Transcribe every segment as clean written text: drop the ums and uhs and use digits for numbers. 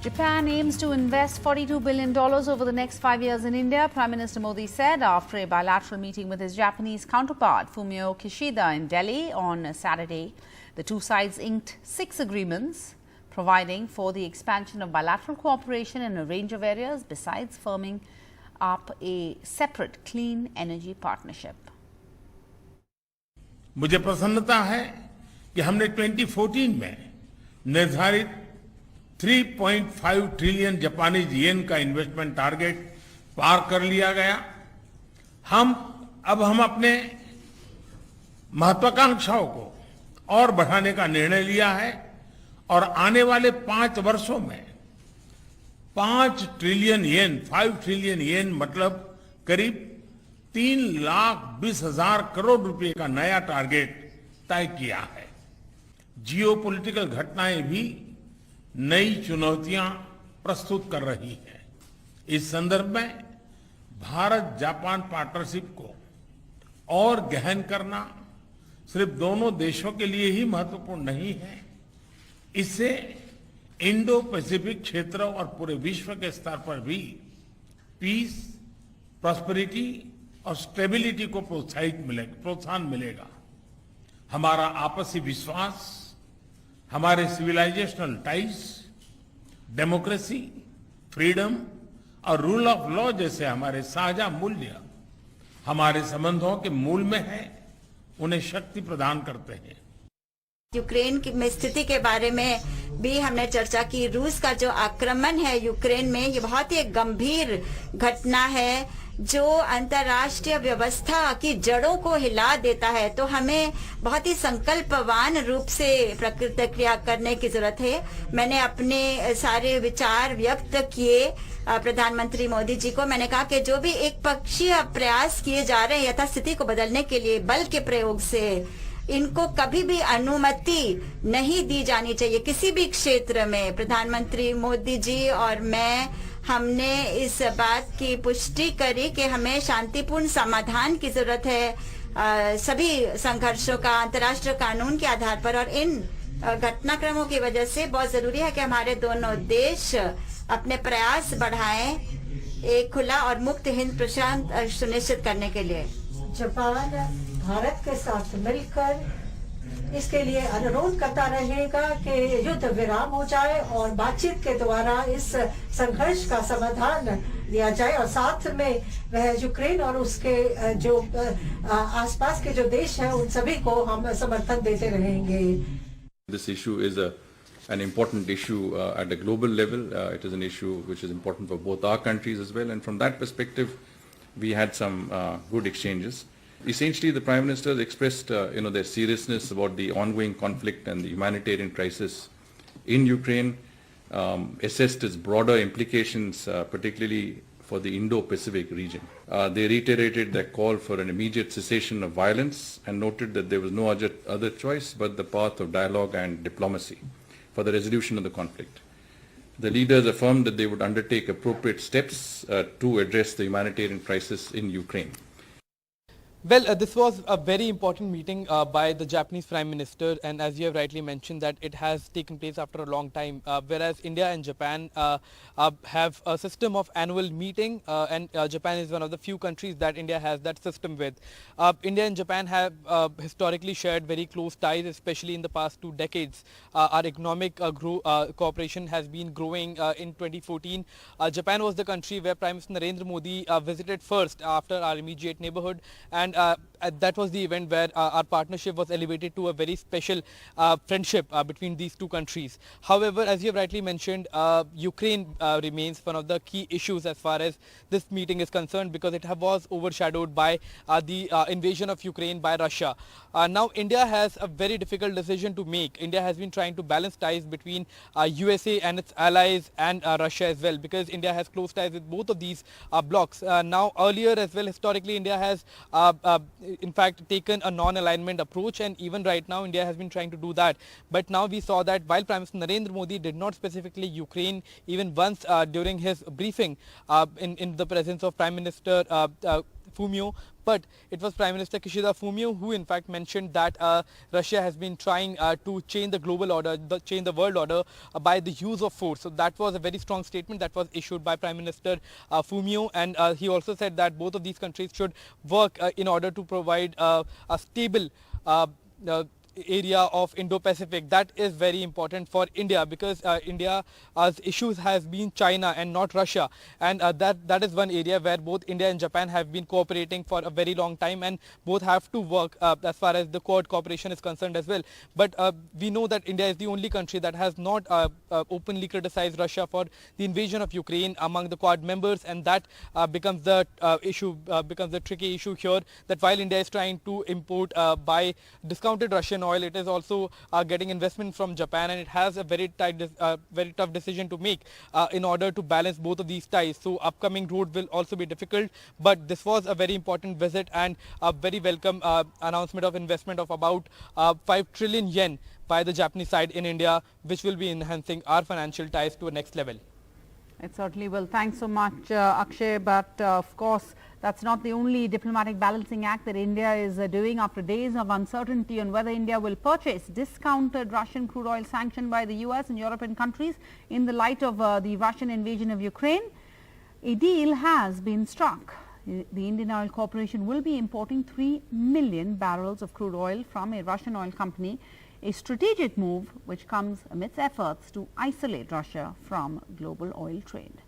Japan aims to invest $42 billion over the next 5 years in India, Prime Minister Modi said after a bilateral meeting with his Japanese counterpart Fumio Kishida in Delhi on Saturday. The two sides inked 6 agreements providing for the expansion of bilateral cooperation in a range of areas, besides firming up a separate clean energy partnership. मुझे प्रसन्नता है कि हमने 2014 में निर्धारित 3.5 trillion Japanese yen का investment target पार कर लिया गया। अब हम अपने महत्वाकांक्षाओं को और बढ़ाने का निर्णय लिया है और आने वाले 5 वर्षों में 5 ट्रिलियन येन, 5 ट्रिलियन येन मतलब करीब 3,20,000 करोड़ रुपए का नया टारगेट तय किया है। जियोपॉलिटिकल घटनाएं भी नई चुनौतियां प्रस्तुत कर रही हैं। इस संदर्भ में भारत जापान पार्टनरशिप को और गहन करना सिर्फ दोनों देशों के लिए ही महत्वपूर्ण नहीं है, इससे इंडो पैसिफिक क्षेत्र और पूरे विश्व के स्तर पर भी पीस, प्रॉस्पेरिटी और स्टेबिलिटी को प्रोत्साहन मिलेगा। हमारा आपसी विश्वास, हमारे सिविलाइजेशनल टाइज, डेमोक्रेसी, फ्रीडम और रूल ऑफ लॉ जैसे हमारे साझा मूल्य हमारे संबंधों के मूल में है, उन्हें शक्ति प्रदान करते हैं। यूक्रेन में स्थिति के बारे में भी हमने चर्चा की। रूस का जो आक्रमण है यूक्रेन में, ये बहुत ही एक गंभीर घटना है जो अंतर्राष्ट्रीय व्यवस्था की जड़ों को हिला देता है। तो हमें बहुत ही संकल्पवान रूप से प्रतिक्रिया करने की जरूरत है। मैंने अपने सारे विचार व्यक्त किए प्रधानमंत्री मोदी जी को। मैंने कहा कि जो भी एक पक्षीय प्रयास किए जा रहे हैं यथास्थिति को बदलने के लिए बल के प्रयोग से, इनको कभी भी अनुमति नहीं दी जानी चाहिए किसी भी क्षेत्र में। प्रधानमंत्री मोदी जी और मैं, हमने इस बात की पुष्टि करी कि हमें शांतिपूर्ण समाधान की जरूरत है सभी संघर्षों का अंतर्राष्ट्रीय कानून के आधार पर। और इन घटनाक्रमों की वजह से बहुत जरूरी है कि हमारे दोनों देश अपने प्रयास बढ़ाएं एक खुला और मुक्त हिंद प्रशांत सुनिश्चित करने के लिए। जापान भारत के साथ मिलकर इसके लिए अनुरोध करता रहेगा कि युद्ध विराम हो जाए और बातचीत के द्वारा इस संघर्ष का समाधान लिया जाए, और साथ में वह यूक्रेन और उसके जो आसपास के जो देश हैं उन सभी को हम समर्थन देते रहेंगे। This issue is an important issue at a global level. It is an issue which is important for both our countries as well, and from that perspective we had some good exchanges. Essentially, the Prime Minister has expressed their seriousness about the ongoing conflict and the humanitarian crisis in Ukraine, assessed its broader implications, particularly for the Indo-Pacific region. They reiterated their call for an immediate cessation of violence and noted that there was no other choice but the path of dialogue and diplomacy for the resolution of the conflict. The leaders affirmed that they would undertake appropriate steps to address the humanitarian crisis in Ukraine. Well, this was a very important meeting by the Japanese Prime Minister, and as you have rightly mentioned that it has taken place after a long time, whereas India and Japan have a system of annual meeting, and Japan is one of the few countries that India has that system with. India and Japan have historically shared very close ties, especially in the past 2 decades. Our economic cooperation has been growing. In 2014, Japan was the country where Prime Minister Narendra Modi visited first after our immediate neighborhood, and that was the event where our partnership was elevated to a very special friendship between these two countries. However, as you have rightly mentioned, Ukraine remains one of the key issues as far as this meeting is concerned, because it was overshadowed by the invasion of Ukraine by Russia. Now India has a very difficult decision to make. India has been trying to balance ties between USA and its allies and Russia as well, because India has close ties with both of these blocs. Now earlier as well, historically, India has in fact taken a non-alignment approach, and even right now India has been trying to do that. But now we saw that while Prime Minister Narendra Modi did not specifically Ukraine even once during his briefing in the presence of Prime Minister Fumio, but it was Prime Minister Kishida Fumio who in fact mentioned that Russia has been trying to change the global order, change the world order by the use of force. So that was a very strong statement that was issued by Prime Minister Fumio, and he also said that both of these countries should work in order to provide a stable area of Indo-Pacific. That is very important for India because India's issues has been China and not Russia, and that is one area where both India and Japan have been cooperating for a very long time, and both have to work as far as the Quad cooperation is concerned as well. But we know that India is the only country that has not openly criticized Russia for the invasion of Ukraine among the Quad members, and that becomes the becomes the tricky issue here, that while India is trying to import by discounted Russian oil, it is also getting investment from Japan, and it has a very tough decision to make in order to balance both of these ties. So upcoming road will also be difficult, but this was a very important visit and a very welcome announcement of investment of about 5 trillion yen by the Japanese side in India, which will be enhancing our financial ties to a next level. It certainly will. Thanks so much, Akshay. But of course, that's not the only diplomatic balancing act that India is doing after days of uncertainty on whether India will purchase discounted Russian crude oil sanctioned by the US and European countries in the light of the Russian invasion of Ukraine. A deal has been struck. The Indian Oil Corporation will be importing 3 million barrels of crude oil from a Russian oil company, a strategic move which comes amidst efforts to isolate Russia from global oil trade.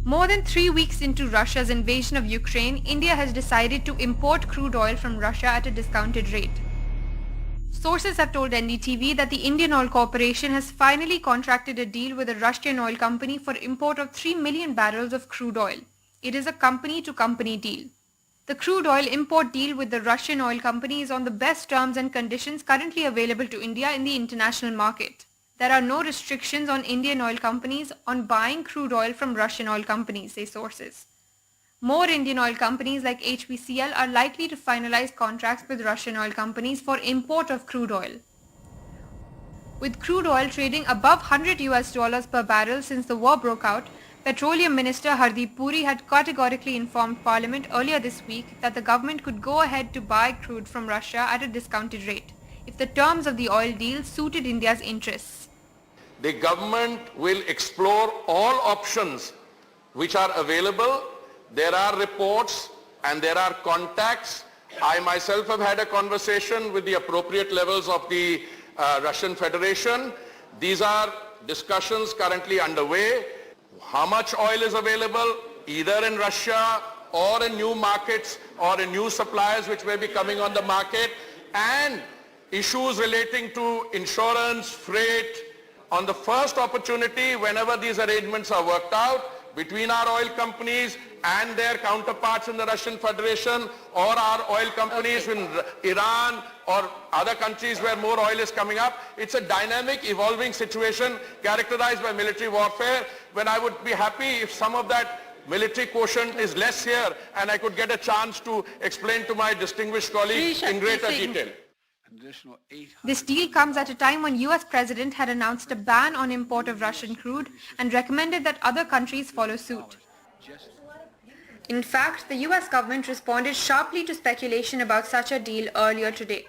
More than 3 weeks into Russia's invasion of Ukraine, India has decided to import crude oil from Russia at a discounted rate. Sources have told NDTV that the Indian Oil Corporation has finally contracted a deal with a Russian oil company for import of 3 million barrels of crude oil. It is a company-to-company deal. The crude oil import deal with the Russian oil company is on the best terms and conditions currently available to India in the international market. There are no restrictions on Indian oil companies on buying crude oil from Russian oil companies, say sources. More Indian oil companies like HPCL are likely to finalize contracts with Russian oil companies for import of crude oil. With crude oil trading above $100 per barrel since the war broke out, Petroleum Minister Hardeep Puri had categorically informed Parliament earlier this week that the government could go ahead to buy crude from Russia at a discounted rate if the terms of the oil deal suited India's interests. The government will explore all options which are available. There are reports and there are contacts. I myself have had a conversation with the appropriate levels of the Russian Federation. These are discussions currently underway. How much oil is available either in Russia or in new markets or in new suppliers which may be coming on the market, and issues relating to insurance, freight. On the first opportunity, whenever these arrangements are worked out between our oil companies and their counterparts in the Russian Federation, or our oil companies in Iran or other countries where more oil is coming up, it's a dynamic, evolving situation characterized by military warfare, when I would be happy if some of that military quotient is less here and I could get a chance to explain to my distinguished colleagues in greater detail. This deal comes at a time when US President had announced a ban on import of Russian crude and recommended that other countries follow suit. In fact, the US government responded sharply to speculation about such a deal earlier today.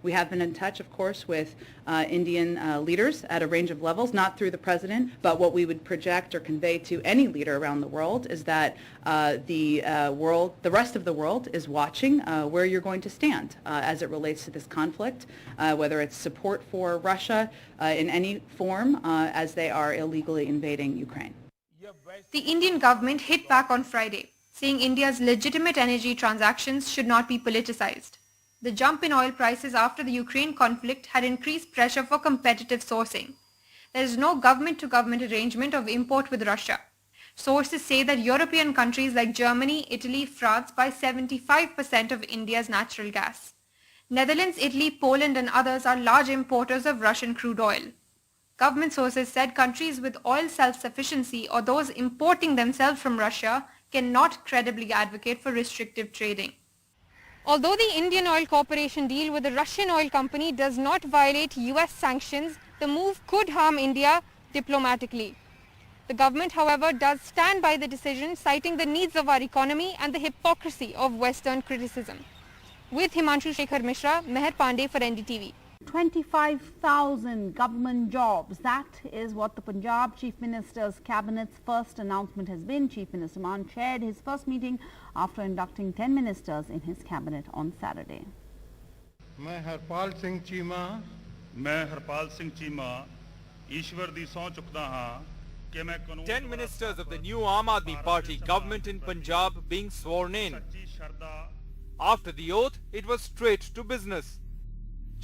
We have been in touch, of course, with Indian leaders at a range of levels, not through the president, but what we would project or convey to any leader around the world is that the rest of the world is watching where you're going to stand as it relates to this conflict, whether it's support for Russia in any form as they are illegally invading Ukraine. The Indian government hit back on Friday, saying India's legitimate energy transactions should not be politicized. The jump in oil prices after the Ukraine conflict had increased pressure for competitive sourcing. There is no government-to-government arrangement of import with Russia. Sources say that European countries like Germany, Italy, France buy 75% of India's natural gas. Netherlands, Italy, Poland and others are large importers of Russian crude oil. Government sources said countries with oil self-sufficiency or those importing themselves from Russia cannot credibly advocate for restrictive trading. Although the Indian Oil Corporation deal with the Russian oil company does not violate US sanctions, the move could harm India diplomatically. The government, however, does stand by the decision, citing the needs of our economy and the hypocrisy of Western criticism. With Himanshu Shekhar Mishra, Meher Pandey for NDTV. 25,000 government jobs. That is what the Punjab Chief Minister's Cabinet's first announcement has been. Chief Minister Maan chaired his first meeting after inducting 10 ministers in his cabinet on Saturday. मैं हरपाल सिंह चीमा ईश्वर दी सौं चुकदा हां कि मैं कानून 10 ministers of the new Aam Aadmi Party government in Punjab being sworn in. After the oath, it was straight to business.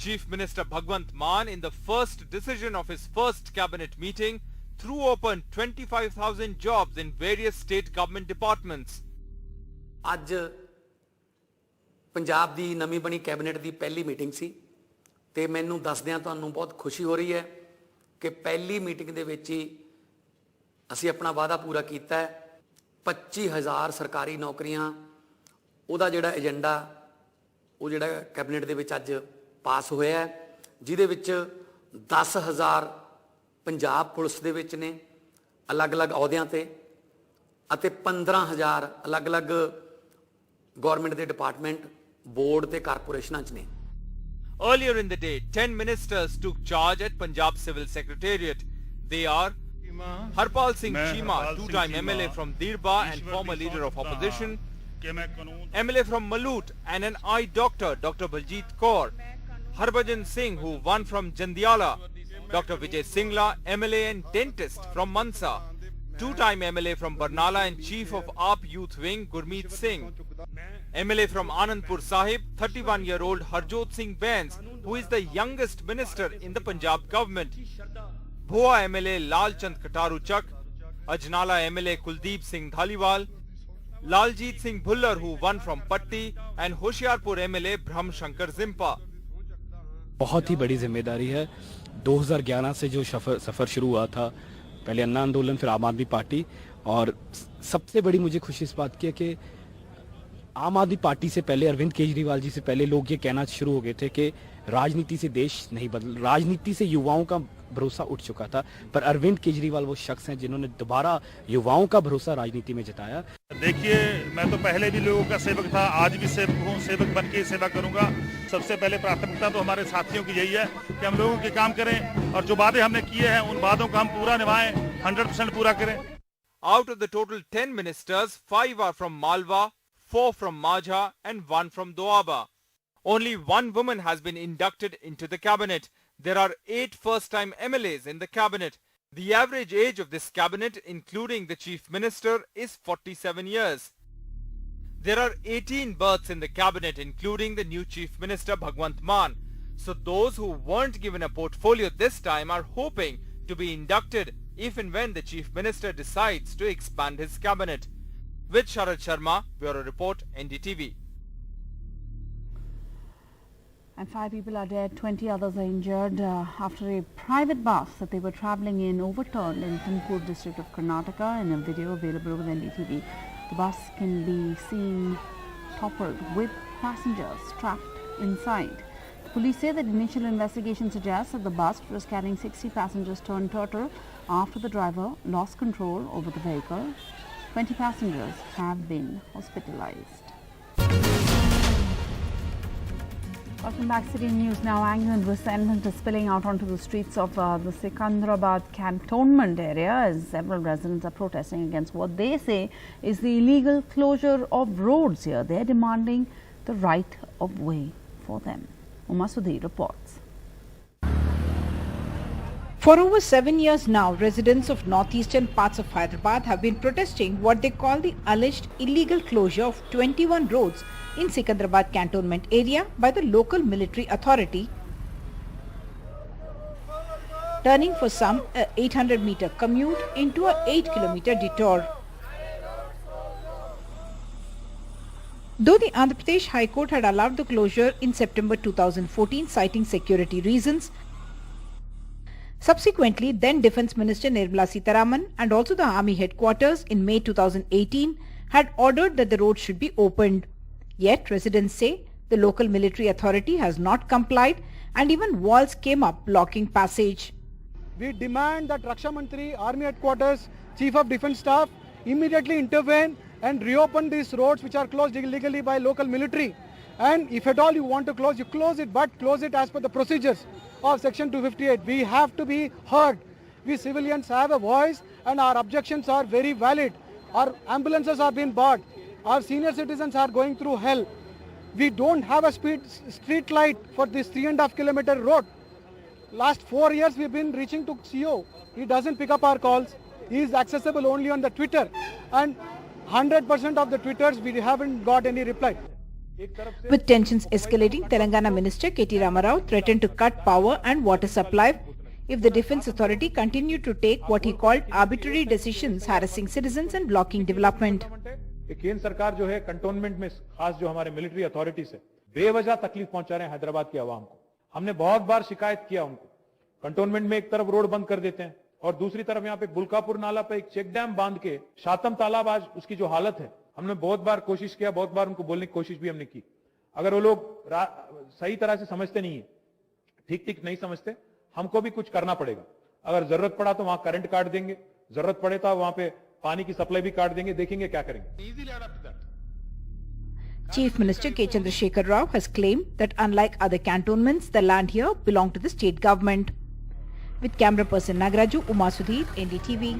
Chief Minister Bhagwant Maan, in the first decision of his first cabinet meeting, threw open 25,000 jobs in various state government departments. ਅੱਜ ਪੰਜਾਬ ਦੀ ਨਵੀਂ ਬਣੀ cabinet ਦੀ ਪਹਿਲੀ meeting ਸੀ ਤੇ ਮੈਨੂੰ ਦੱਸਦਿਆਂ ਤੁਹਾਨੂੰ ਬਹੁਤ ਖੁਸ਼ੀ ਹੋ ਰਹੀ ਹੈ ਕਿ ਪਹਿਲੀ ਮੀਟਿੰਗ ਦੇ ਵਿੱਚ ਹੀ ਅਸੀਂ ਆਪਣਾ ਵਾਅਦਾ ਪੂਰਾ ਕੀਤਾ ਹੈ 25,000 ਸਰਕਾਰੀ ਨੌਕਰੀਆਂ ਉਹਦਾ ਜਿਹੜਾ ਏਜੰਡਾ ਉਹ ਜਿਹੜਾ ਕੈਬਨਿਟ ਦੇ ਵਿੱਚ ਅੱਜ ਪਾਸ ਹੋਇਆ ਹੈ ਜਿਹਦੇ ਵਿੱਚ 10,000 ਪੰਜਾਬ ਪੁਲਿਸ ਦੇ ਵਿੱਚ ਨੇ ਅਲੱਗ-ਅਲੱਗ ਅਹੁਦਿਆਂ ਤੇ ਅਤੇ 15,000 ਅਲੱਗ-ਅਲੱਗ ਗਵਰਨਮੈਂਟ ਦੇ ਡਿਪਾਰਟਮੈਂਟ ਬੋਰਡ ਤੇ ਕਾਰਪੋਰੇਸ਼ਨਾਂ 'ਚ ਨੇ. Earlier in the day, 10 ministers took charge at Punjab Civil Secretariat. They are Harpal Singh Cheema, two-time MLA from Dirba and former leader of opposition, MLA from Maloot and an eye doctor, Dr. Baljeet Kaur, Harbhajan Singh, who won from Jandiala, Dr. Vijay Singla, MLA and dentist from Mansa, two-time MLA from Barnala and chief of AAP Youth Wing, Gurmeet Singh, MLA from Anandpur Sahib, 31-year-old Harjot Singh Bains, who is the youngest minister in the Punjab government, Bhoa MLA Lal Chand Kataru Chak, Ajnala MLA Kuldeep Singh Dhaliwal, Laljeet Singh Bhullar, who won from Patti, and Hoshiarpur MLA Brahm Shankar Zimpa. बहुत ही बड़ी जिम्मेदारी है. 2011 से जो सफ़र शुरू हुआ था, पहले अन्ना आंदोलन फिर आम आदमी पार्टी, और सबसे बड़ी मुझे खुशी इस बात की है कि आम आदमी पार्टी से पहले, अरविंद केजरीवाल जी से पहले लोग ये कहना शुरू हो गए थे कि राजनीति से देश नहीं बदल, राजनीति से युवाओं का भरोसा उठ चुका था, पर अरविंद केजरीवाल वो शख्स हैं जिन्होंने दोबारा युवाओं का भरोसा राजनीति में जताया. देखिए, मैं तो पहले भी लोगों का सेवक था, आज भी सेवक हूँ, सेवक बन के सेवा करूंगा. सबसे पहले प्राथमिकता तो हमारे साथियों की यही है कि हम लोगों के काम करें और जो वादे हमने किए हैं उन वादों को हम पूरा निभाएं, 100% पूरा करें. Out of the total 10 ministers, 5 are from Malwa, 4 from Majha and 1 from Doaba. Only 1 woman has been inducted into the cabinet. There are 8 first-time MLAs in the cabinet. The average age of this cabinet, including the chief minister, is 47 years. There are 18 berths in the cabinet, including the new chief minister Bhagwant Maan. So those who weren't given a portfolio this time are hoping to be inducted if and when the chief minister decides to expand his cabinet. With Sharad Sharma, Bureau Report, NDTV. And 5 people are dead, 20 others are injured after a private bus that they were travelling in overturned in Tumkur district of Karnataka. In a video available with NDTV, the bus can be seen toppled with passengers trapped inside. The police say that initial investigation suggests that the bus, which was carrying 60 passengers, turned turtle after the driver lost control over the vehicle. 20 passengers have been hospitalized. Welcome back. City News now. Anger and resentment is spilling out onto the streets of the Secunderabad cantonment area as several residents are protesting against what they say is the illegal closure of roads here. They are demanding the right of way for them. Uma Sudhi reports. For over 7 years now, residents of northeastern parts of Hyderabad have been protesting what they call the alleged illegal closure of 21 roads in Secunderabad cantonment area by the local military authority, turning for some a 800-meter commute into a 8-kilometer detour. Though the Andhra Pradesh High Court had allowed the closure in September 2014 citing security reasons, subsequently then Defence Minister Nirmala Sitharaman and also the Army headquarters in May 2018 had ordered that the road should be opened. Yet residents say The local military authority has not complied and even walls came up blocking passage. We demand that Raksha Mantri, Army Headquarters, Chief of Defence Staff immediately intervene and reopen these roads which are closed illegally by local military. And if at all you want to close, you close it, but close it as per the procedures of Section 258. We have to be heard. We civilians have a voice and our objections are very valid. Our ambulances are being bought. Our senior citizens are going through hell. We don't have a street light for this 3.5 kilometer road. Last 4 years we've been reaching to CEO. He doesn't pick up our calls. He is accessible only on the Twitter. And 100% of the Twitters we haven't got any reply. With tensions escalating, Telangana Minister K.T. Ramarao threatened to cut power and water supply if the Defence Authority continued to take what he called arbitrary decisions, harassing citizens and blocking development. केंद्र सरकार जो है cantonment में खास जो हमारे military authority से बेवजह तकलीफ पहुंचा रहे हैं हैदराबाद की आवाम को। हमने बहुत बार शिकायत किया उनको। कंटोनमेंट में एक तरफ रोड बंद कर देते हैं और दूसरी तरफ यहाँ पे बुल्कापुर नाला पे एक चेक डैम बांध के शातम तालाब आज उसकी जो हालत है, हमने बहुत बार कोशिश किया, बहुत बार उनको बोलने की कोशिश भी हमने की। अगर वो लोग सही तरह से समझते नहीं है, ठीक नहीं समझते, हमको भी कुछ करना पड़ेगा। अगर जरूरत पड़ा तो वहां करंट काट देंगे, जरूरत पड़े तो वहां पे पानी की सप्लाई भी काट देंगे, देखेंगे क्या करेंगे। Chief Minister K. Chandrasekhar Rao has claimed that unlike other cantonments, the land here belonged to the state government. With camera person Nagaraju, Uma Sudhir, NDTV.